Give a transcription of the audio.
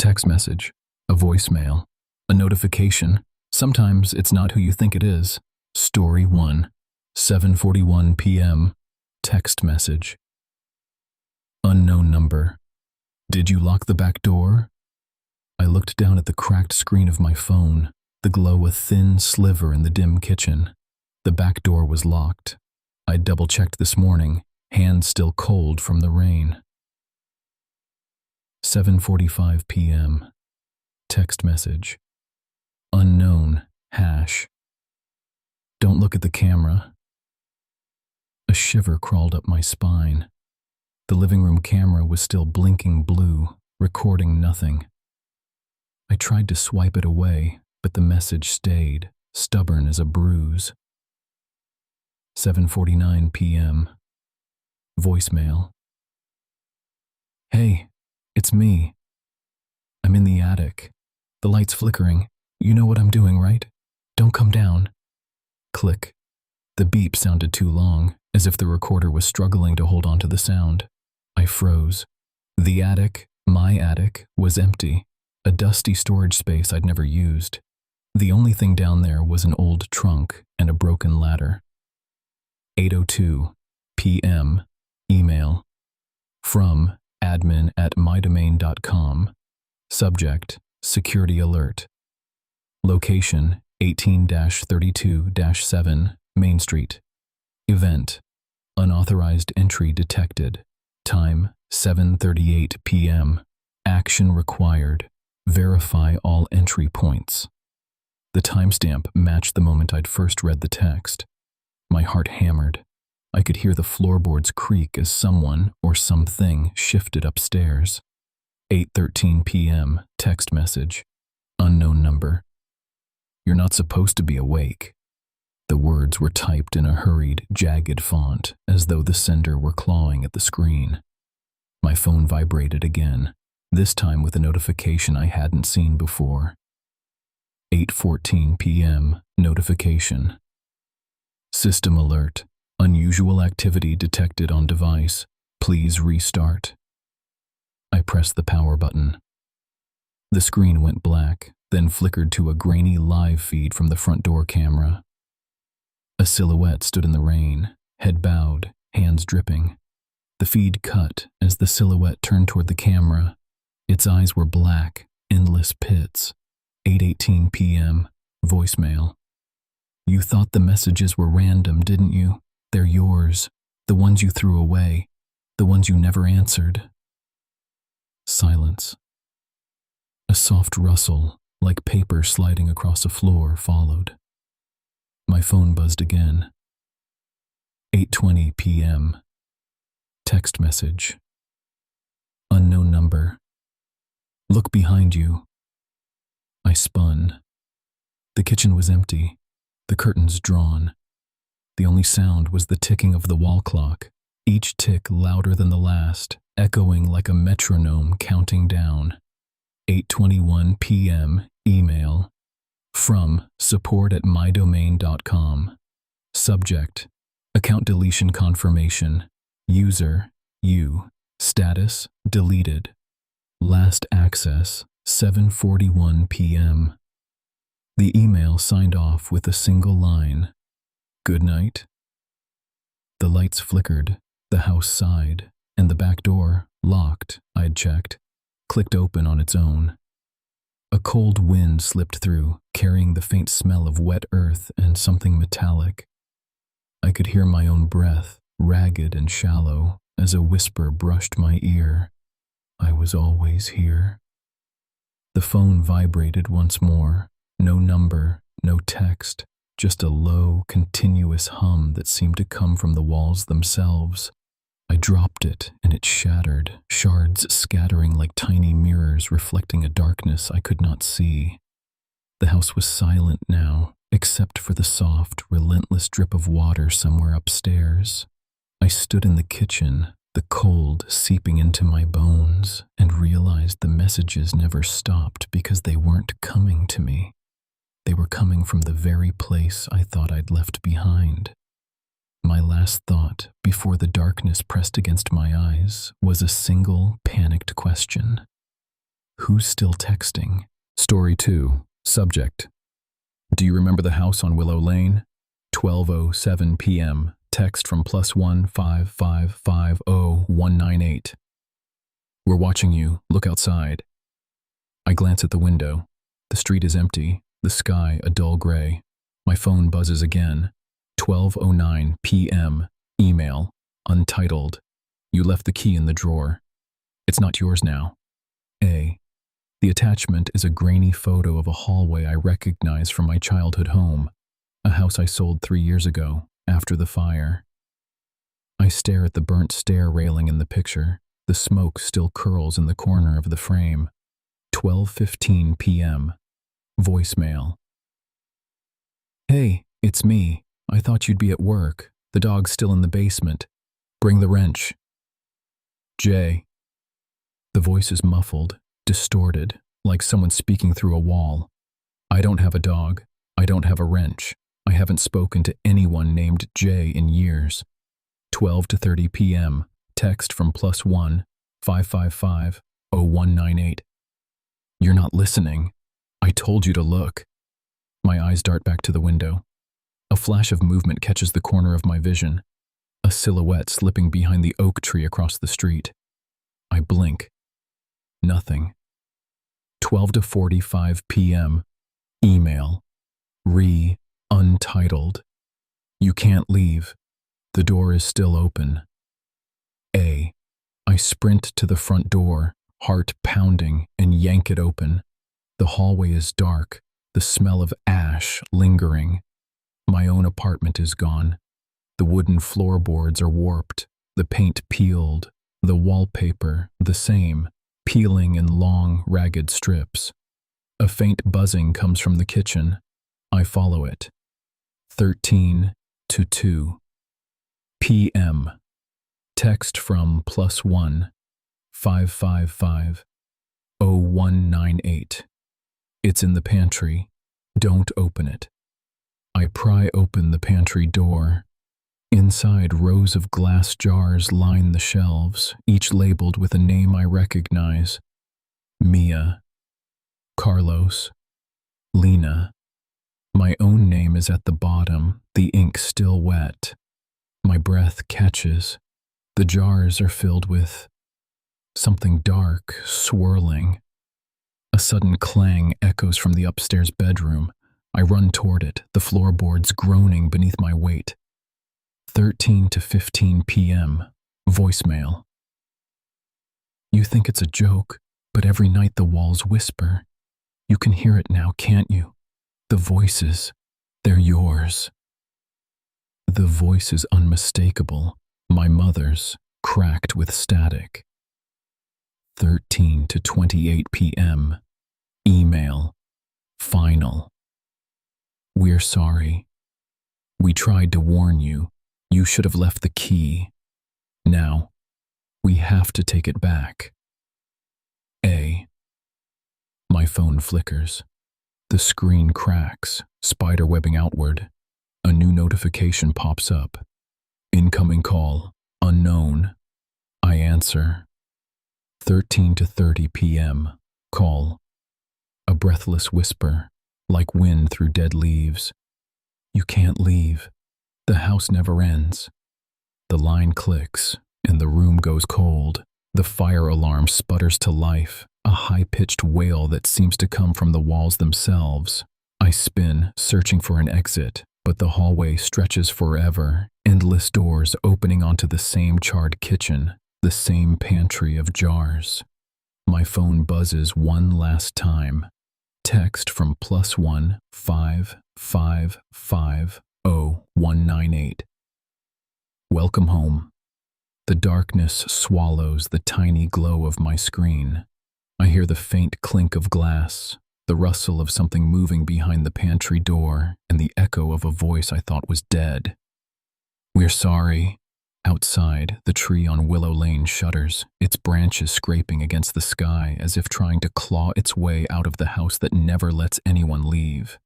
text message, a voicemail, a notification. Sometimes it's not who you think it is. Story 1, 7:41 p.m. Text message. Unknown number. Did you lock the back door? I looked down at the cracked screen of my phone, the glow a thin sliver in the dim kitchen. The back door was locked. I double-checked this morning, hands still cold from the rain. 7:45 p.m. Text message. Unknown, hash. Don't look at the camera. A shiver crawled up my spine. The living room camera was still blinking blue, recording nothing. I tried to swipe it away, but the message stayed, stubborn as a bruise. 7:49 p.m. Voicemail. Hey, it's me. I'm in the attic. The light's flickering. You know what I'm doing, right? Don't come down. Click. The beep sounded too long, as if the recorder was struggling to hold on to the sound. I froze. The attic, my attic, was empty, a dusty storage space I'd never used. The only thing down there was an old trunk and a broken ladder. 8:02 p.m. Email. From admin@mydomain.com. Subject, security alert. Location, 18-32-7, Main Street. Event, unauthorized entry detected. Time, 7:38 p.m. Action required. Verify all entry points. The timestamp matched the moment I'd first read the text. My heart hammered. I could hear the floorboards creak as someone or something shifted upstairs. 8:13 p.m. Text message. Unknown number. You're not supposed to be awake. The words were typed in a hurried, jagged font, as though the sender were clawing at the screen. My phone vibrated again, this time with a notification I hadn't seen before. 8:14 p.m. Notification. System alert. Unusual activity detected on device. Please restart. I pressed the power button. The screen went black, then flickered to a grainy live feed from the front door camera. A silhouette stood in the rain, head bowed, hands dripping. The feed cut as the silhouette turned toward the camera. Its eyes were black, endless pits. 8:18 p.m. Voicemail. You thought the messages were random, didn't you? They're yours. The ones you threw away. The ones you never answered. Silence. A soft rustle, like paper sliding across a floor, followed. My phone buzzed again. 8:20 p.m. Text message. Unknown number. Look behind you. I spun. The kitchen was empty, the curtains drawn. The only sound was the ticking of the wall clock, each tick louder than the last, echoing like a metronome counting down. 8:21 p.m. Email. From support@mydomain.com. Subject, account deletion confirmation. User, you. Status, deleted. Last access, 7:41 p.m. The email signed off with a single line. Good night. The lights flickered, the house sighed, and the back door, locked, I'd checked, clicked open on its own. A cold wind slipped through, carrying the faint smell of wet earth and something metallic. I could hear my own breath, ragged and shallow, as a whisper brushed my ear. I was always here. The phone vibrated once more. No number, no text, just a low, continuous hum that seemed to come from the walls themselves. I dropped it, and it shattered, shards scattering like tiny mirrors reflecting a darkness I could not see. The house was silent now, except for the soft, relentless drip of water somewhere upstairs. I stood in the kitchen, the cold seeping into my bones, and realized the messages never stopped because they weren't coming to me. They were coming from the very place I thought I'd left behind. My last thought, before the darkness pressed against my eyes, was a single, panicked question. Who's still texting? Story 2. Subject. Do you remember the house on Willow Lane? 12:07 p.m. Text from +1 5550 198. We're watching you. Look outside. I glance at the window. The street is empty, the sky a dull gray. My phone buzzes again. 12:09 p.m. Email. Untitled. You left the key in the drawer. It's not yours now. A. The attachment is a grainy photo of a hallway I recognize from my childhood home, a house I sold 3 years ago, after the fire. I stare at the burnt stair railing in the picture. The smoke still curls in the corner of the frame. 12:15 p.m. Voicemail. Hey, it's me. I thought you'd be at work. The dog's still in the basement. Bring the wrench. J. The voice is muffled, distorted, like someone speaking through a wall. I don't have a dog. I don't have a wrench. I haven't spoken to anyone named J in years. 12:30 p.m. Text from +1 555 0198. You're not listening. I told you to look. My eyes dart back to the window. A flash of movement catches the corner of my vision. A silhouette slipping behind the oak tree across the street. I blink. Nothing. 12:45 p.m. Email. Untitled. You can't leave. The door is still open. A. I sprint to the front door, heart pounding, and yank it open. The hallway is dark, the smell of ash lingering. My own apartment is gone. The wooden floorboards are warped, the paint peeled, the wallpaper the same, peeling in long, ragged strips. A faint buzzing comes from the kitchen. I follow it. 13:02 p.m. Text from +1 555 0198. It's in the pantry. Don't open it. I pry open the pantry door. Inside, rows of glass jars line the shelves, each labeled with a name I recognize. Mia, Carlos, Lena. My own name is at the bottom, the ink still wet. My breath catches. The jars are filled with something dark, swirling. A sudden clang echoes from the upstairs bedroom. I run toward it, the floorboards groaning beneath my weight. 13:15 p.m. Voicemail. You think it's a joke, but every night the walls whisper. You can hear it now, can't you? The voices, they're yours. The voice is unmistakable, my mother's, cracked with static. 13:28 p.m. Email. Final. We're sorry. We tried to warn you. You should have left the key. Now, we have to take it back. A. My phone flickers. The screen cracks, spiderwebbing outward. A new notification pops up. Incoming call. Unknown. I answer. 13:30 p.m. Call. A breathless whisper, like wind through dead leaves. You can't leave. The house never ends. The line clicks, and the room goes cold. The fire alarm sputters to life, a high-pitched wail that seems to come from the walls themselves. I spin, searching for an exit, but the hallway stretches forever, endless doors opening onto the same charred kitchen, the same pantry of jars. My phone buzzes one last time. Text from +1 555 0198. Welcome home. The darkness swallows the tiny glow of my screen. I hear the faint clink of glass, the rustle of something moving behind the pantry door, and the echo of a voice I thought was dead. We're sorry. Outside, the tree on Willow Lane shudders, its branches scraping against the sky as if trying to claw its way out of the house that never lets anyone leave.